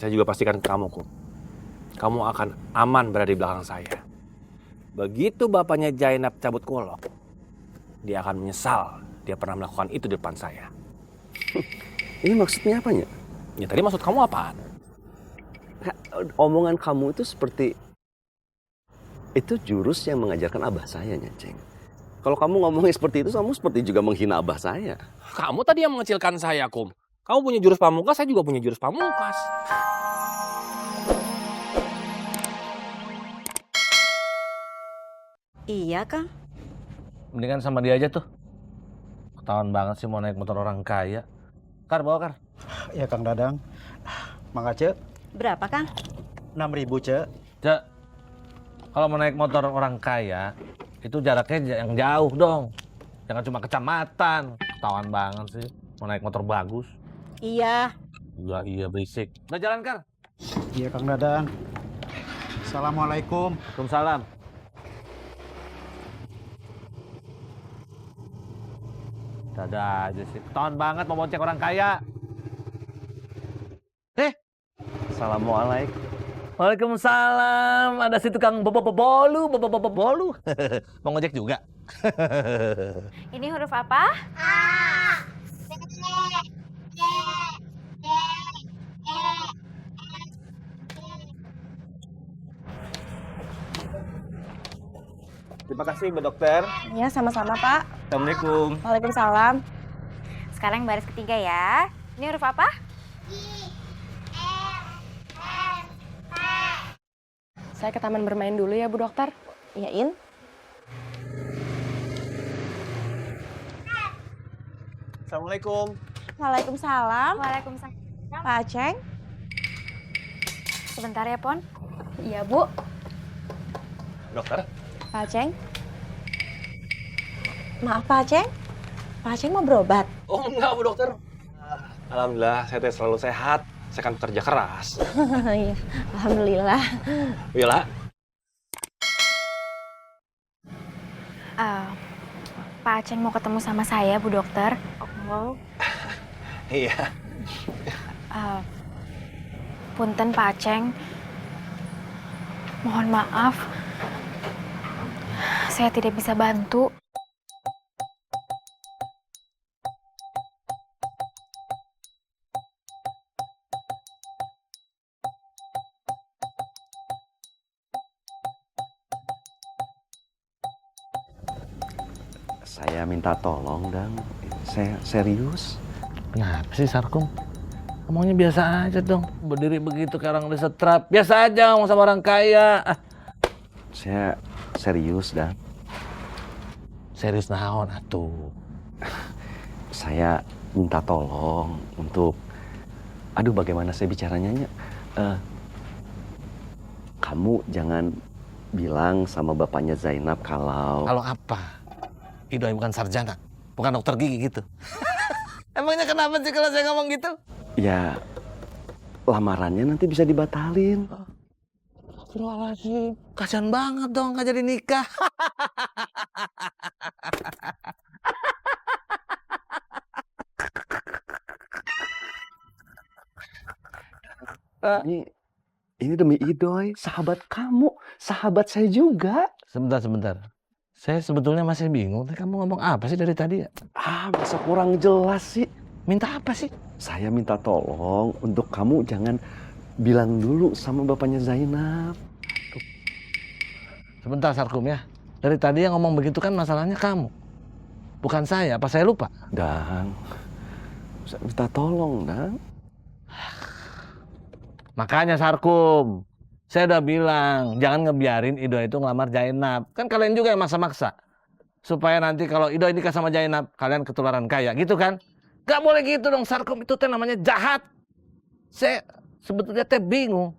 Saya juga pastikan ke kamu, Kum. Kamu akan aman berada di belakang saya. Begitu bapaknya Zainab cabut golok, dia akan menyesal dia pernah melakukan itu di depan saya. Ini maksudnya apanya? Ya tadi maksud kamu apaan? Omongan kamu itu seperti itu jurus yang mengajarkan abah saya, Ceng. Kalau kamu ngomongnya seperti itu, kamu seperti juga menghina abah saya. Kamu tadi yang mengecilkan saya, Kum. Kamu punya jurus pamungkas, saya juga punya jurus pamungkas. Iya, Kang. Mendingan sama dia aja tuh. Ketahuan banget sih mau naik motor orang kaya. Kar, bawa Kar. Ya Kang Dadang. Mangga Cek, Berapa, Kang? 6.000 Cek. Cek, kalau mau naik motor orang kaya, itu jaraknya yang jauh dong. Jangan cuma kecamatan. Ketahuan banget sih mau naik motor bagus. Iya. Iya berisik. Udah jalan Kar. Iya Kang Dadang. Assalamualaikum. Waalaikumsalam. Dadah aja sih. Ketahuan banget mau bonceng orang kaya. Assalamualaikum. Waalaikumsalam. Ada si tukang bolu. Mau ngojek juga? Ini huruf apa? Terima kasih, Bu Dokter. Ya, sama-sama, Pak. Assalamualaikum. Waalaikumsalam. Sekarang baris ketiga ya. Ini huruf apa? Saya ke taman bermain dulu ya, Bu Dokter. Iyain. Assalamualaikum. Waalaikumsalam. Waalaikumsalam. Pak Aceng. Sebentar ya, Pon. Iya, Bu. Dokter? Pak Aceng. Maaf, Pak Aceng. Pak Aceng mau berobat? Oh enggak, Bu Dokter. Alhamdulillah, saya selalu sehat. Saya kan kerja keras. Iya, alhamdulillah. Wila, Pak Aceng mau ketemu sama saya, Bu Dokter. Oh, iya. Punten, Pak Aceng. Mohon maaf. Saya tidak bisa bantu. Saya minta tolong, Dang. Saya serius. Kenapa sih Sarkum? Ngomongnya biasa aja dong. Berdiri begitu kayak orang disetrap. Biasa aja ngomong sama orang kaya. Saya serius, Dang. Serius naon atuh. Saya minta tolong untuk... Aduh, bagaimana saya bicaranya? Kamu jangan bilang sama bapaknya Zainab kalau... Kalau apa? Idoi bukan sarjana. Bukan dokter gigi gitu. Emangnya kenapa sih kalau saya ngomong gitu? Ya, lamarannya nanti bisa dibatalin. Astagfirullahaladzim. Kasian banget dong nggak jadi nikah. Ini demi Idoy, sahabat kamu, sahabat saya juga. Sebentar. Saya sebetulnya masih bingung. Kamu ngomong apa sih dari tadi ya? Masa kurang jelas sih? Minta apa sih? Saya minta tolong untuk kamu jangan bilang dulu sama bapaknya Zainab. Sebentar Sarkum ya. Dari tadi yang ngomong begitu kan masalahnya kamu. Bukan saya, apa saya lupa? Dang, saya minta tolong, Dang. Makanya Sarkum, saya udah bilang jangan ngebiarin Ido itu ngelamar Zainab. Kan kalian juga yang maksa-maksa. Supaya nanti kalau Ido nikah sama Zainab, kalian ketularan kaya gitu kan? Gak boleh gitu dong Sarkum, itu teh namanya jahat. Saya sebetulnya teh bingung.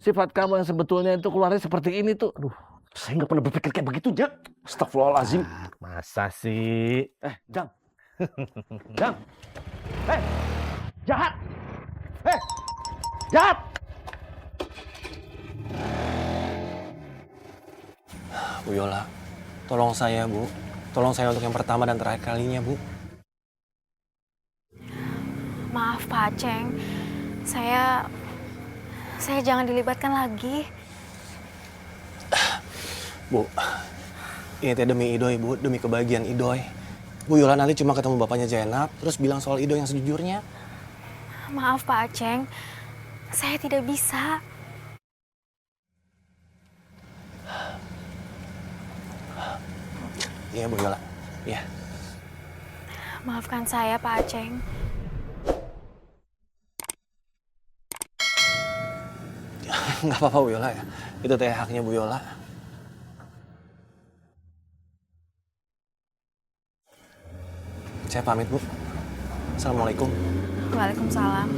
Sifat kamu yang sebetulnya itu keluarnya seperti ini tuh. Aduh. Saya nggak pernah berpikir kayak begitu, Jak. Astagfirullahaladzim. Masa sih? Jang. Jang. Jahat. Jahat. Bu Yola, tolong saya, Bu. Tolong saya untuk yang pertama dan terakhir kalinya, Bu. Maaf, Pak Aceng. Saya jangan dilibatkan lagi. Bu, ini teh demi Idoy, Bu, demi kebahagiaan Idoy. Bu Yola nanti cuma ketemu bapaknya Jainab, terus bilang soal Idoy yang sejujurnya. Maaf Pak Aceng, saya tidak bisa. Iya Bu Yola, iya. Maafkan saya Pak Aceng. Nggak apa-apa Bu Yola ya, itu teh haknya Bu Yola. Saya pamit Bu. Assalamualaikum. Waalaikumsalam.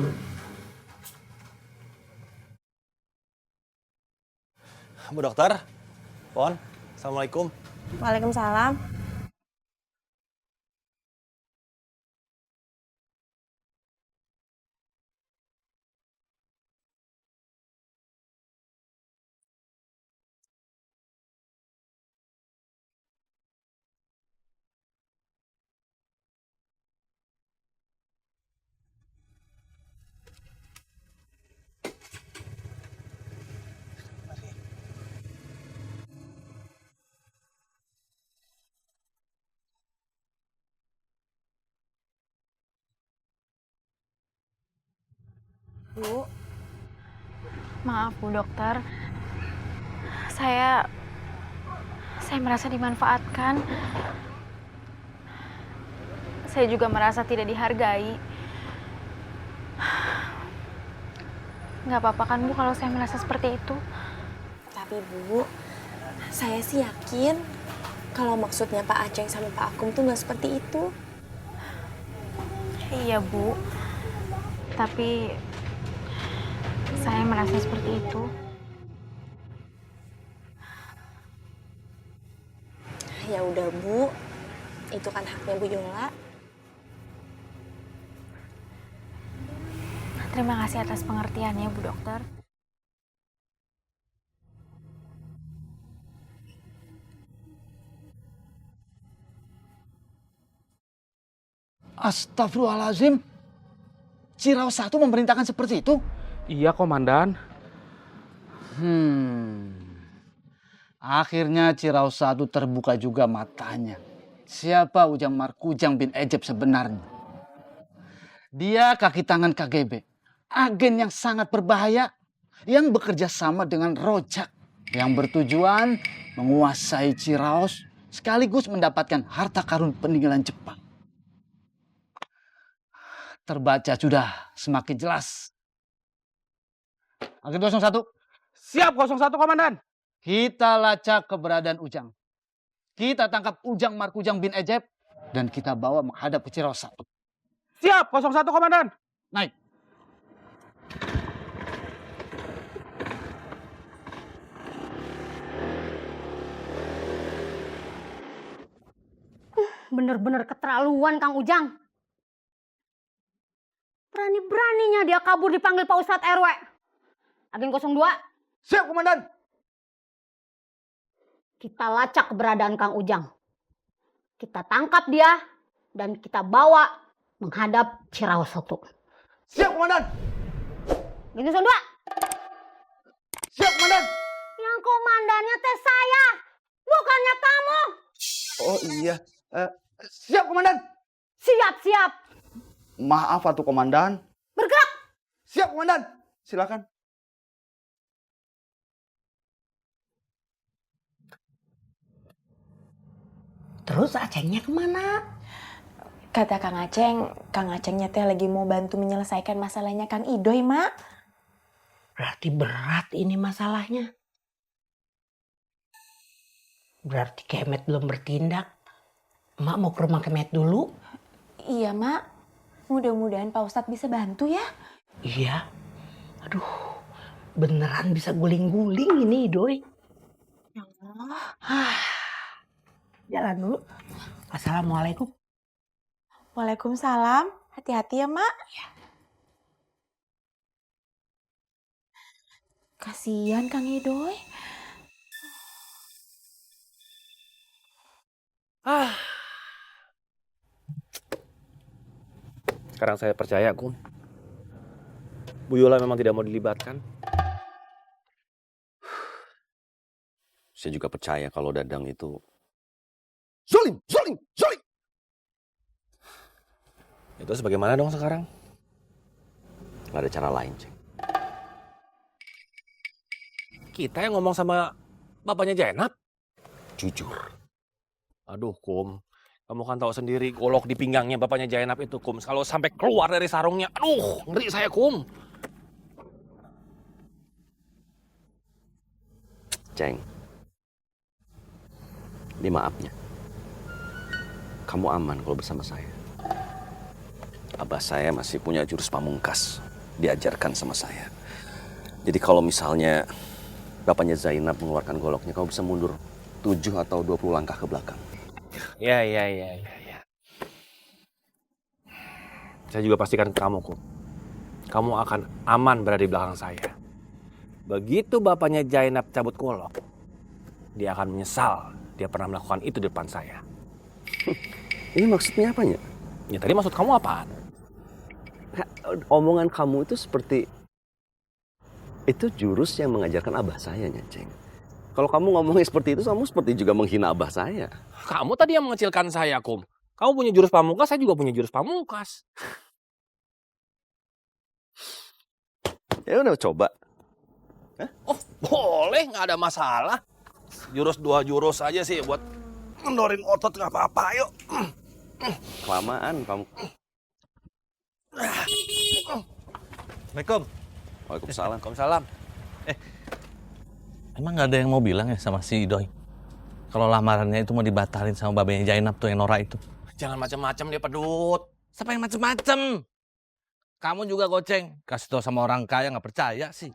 Bu dokter, Pon, Assalamualaikum. Waalaikumsalam. Bu, maaf Bu Dokter. Saya merasa dimanfaatkan. Saya juga merasa tidak dihargai. Nggak apa-apa kan Bu kalau saya merasa seperti itu? Tapi Bu, saya sih yakin kalau maksudnya Pak Aceng sama Pak Akum tuh nggak seperti itu. Iya Bu, tapi saya merasa seperti itu. Ya udah Bu, itu kan haknya Bu Yola. Terima kasih atas pengertiannya Bu Dokter. Astagfirullahaladzim. Ciraos 1 memerintahkan seperti itu? Iya, Komandan. Akhirnya Ciraos 1 terbuka juga matanya. Siapa Ujang Markujang bin Ejeb sebenarnya? Dia kaki tangan KGB. Agen yang sangat berbahaya. Yang bekerja sama dengan Rojak. Yang bertujuan menguasai Ciraos sekaligus mendapatkan harta karun peninggalan Jepang. Terbaca sudah semakin jelas. Agen 01. Siap, 01, Komandan. Kita lacak keberadaan Ujang. Kita tangkap Ujang Markujang bin Ejeb. Dan kita bawa menghadap ke Ciraos 1. Siap, 01, Komandan. Naik. Bener-bener keterlaluan Kang Ujang. Berani-beraninya dia kabur dipanggil Pak Ustadz RW. Agen 02. Siap, Komandan. Kita lacak keberadaan Kang Ujang. Kita tangkap dia dan kita bawa menghadap Ciraos 1. Siap, Komandan. Agen 02. Siap, Komandan. Yang komandannya teh saya, bukannya kamu. Oh iya. Siap, Komandan. Siap-siap. Maaf atuh Komandan. Bergerak. Siap, Komandan. Silakan. Terus Acengnya kemana? Kata Kang Acengnya teh lagi mau bantu menyelesaikan masalahnya Kang Idoy, Mak. Berarti berat ini masalahnya. Berarti Kemet belum bertindak. Mak mau ke rumah Kemet dulu. Iya, Mak. Mudah-mudahan Pak Ustadz bisa bantu ya. Iya. Aduh, beneran bisa guling-guling ini, Doi. Ya Allah. Jalan dulu. Assalamualaikum. Waalaikumsalam. Hati-hati ya, Mak. Kasihan Kang Idoy. Sekarang saya percaya, Kum. Bu Yola memang tidak mau dilibatkan. Saya juga percaya kalau Dadang itu zolim, zolim, zolim. Itu sebagaimana dong sekarang? Gak ada cara lain, Ceng. Kita yang ngomong sama bapaknya Jainab. Jujur. Aduh, Kum. Kamu kan tahu sendiri golok di pinggangnya bapaknya Jainab itu, Kum. Kalau sampai keluar dari sarungnya, aduh, ngeri saya, Kum. Ceng. Ini maafnya. Kamu aman kalau bersama saya. Abah saya masih punya jurus pamungkas. Diajarkan sama saya. Jadi kalau misalnya bapaknya Zainab mengeluarkan goloknya, kamu bisa mundur 7 atau 20 langkah ke belakang. Ya. Saya juga pastikan ke kamu, Kum. Kamu akan aman berada di belakang saya. Begitu bapaknya Jainab cabut golok, dia akan menyesal dia pernah melakukan itu di depan saya. Ini maksudnya apanya? Ya tadi maksud kamu apaan? Omongan kamu itu seperti itu jurus yang mengajarkan abah saya, Ceng. Kalau kamu ngomongnya seperti itu, kamu seperti juga menghina abah saya. Kamu tadi yang mengecilkan saya, Kum. Kamu punya jurus pamungkas, saya juga punya jurus pamungkas. Ya udah coba. Oh, boleh, nggak ada masalah. Jurus 2 jurus aja sih buat ngendorin otot nggak apa-apa, yuk. Kelamaan kamu. Assalamualaikum. Waalaikumsalam. Waalaikumsalam. Emang nggak ada yang mau bilang ya sama si Idoy? Kalau lamarannya itu mau dibatalin sama babenya Jainab tuh yang Nora itu. Jangan macam-macam dia, pedut. Siapa yang macem-macem? Kamu juga goceng. Kasih tau sama orang kaya nggak percaya sih.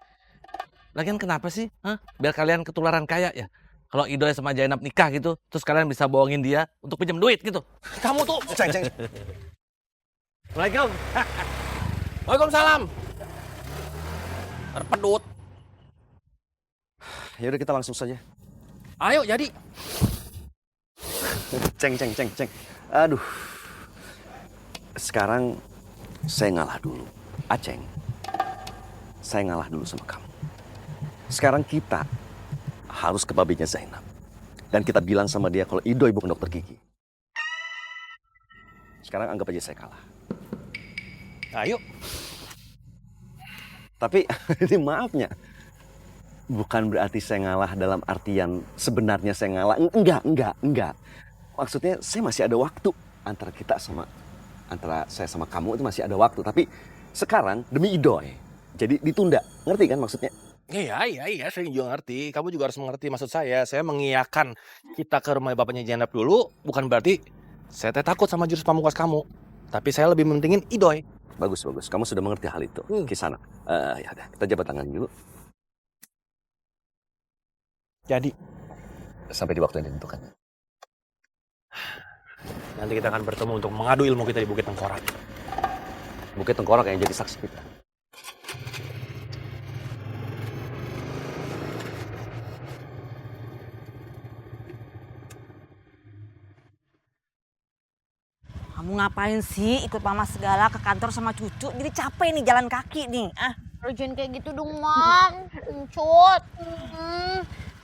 Lagian kenapa sih? Hah? Biar kalian ketularan kaya ya? Kalau Idoy sama Jainab nikah gitu, terus kalian bisa bohongin dia untuk pinjam duit gitu. Kamu tuh. Ceng. Assalamualaikum. Waalaikumsalam. Terpedut. Ya udah kita langsung saja. Ayo jadi. Ceng. Aduh. Sekarang saya ngalah dulu. Aceng. Saya ngalah dulu sama kamu. Sekarang kita harus ke babinya Zainab. Dan kita bilang sama dia kalau Idoy bukan dokter gigi. Sekarang anggap aja saya kalah. Ayo. Tapi ini maafnya. Bukan berarti saya ngalah dalam artian sebenarnya saya ngalah. Enggak. Maksudnya saya masih ada waktu. Antara saya sama kamu itu masih ada waktu. Tapi sekarang demi Idoy. Jadi ditunda. Ngerti kan maksudnya? Iya, saya juga ngerti. Kamu juga harus mengerti maksud saya. Saya mengiyakan kita ke rumah bapaknya Jainab dulu. Bukan berarti saya takut sama jurus pamungkas kamu. Tapi saya lebih mentingin Idoy. Bagus. Kamu sudah mengerti hal itu. Kisana. Ya udah, kita jabat tangan dulu. Jadi, Sampai di waktu yang ditentukan. nanti kita akan bertemu untuk mengadu ilmu kita di Bukit Tengkorak. Bukit Tengkorak yang jadi saksi kita. Kamu ngapain sih ikut mama segala ke kantor sama cucu? Jadi capek nih jalan kaki nih. Jangan kayak gitu dong, Mam. Encut.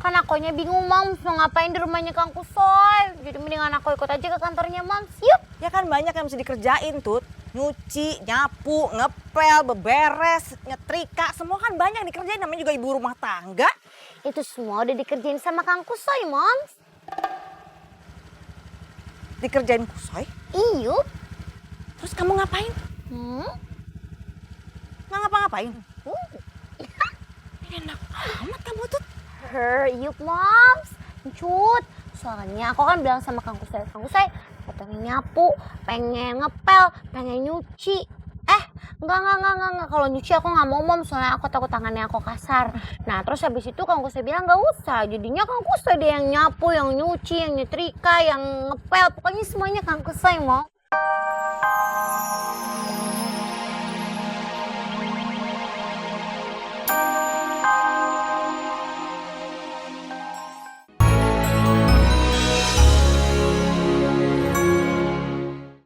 Kan akunya bingung, Mam. Mau ngapain di rumahnya Kang Kusoy. Jadi mendingan aku ikut aja ke kantornya, Mam. Yuk. Ya kan banyak yang mesti dikerjain, Tut. Nyuci, nyapu, ngepel, beberes, nyetrika. Semua kan banyak dikerjain. Namanya juga ibu rumah tangga. Itu semua udah dikerjain sama Kang Kusoy, Moms. Dikerjain Kusoy. Iyup. Terus kamu ngapain? Nggak ngapa-ngapain? Enak amat kamu, Tut. Iyup, Moms. Encut. Soalnya aku kan bilang sama Kang Kusoy, aku pengen nyapu, pengen ngepel, pengen nyuci. Enggak. Kalau nyuci aku nggak mau, Mom. Soalnya aku takut tangannya aku kasar. Nah, terus habis itu Kang Kusoy bilang nggak usah. Jadinya Kang Kusoy dia yang nyapu, yang nyuci, yang nyetrika, yang ngepel. Pokoknya semuanya Kang Kusoy, Mom.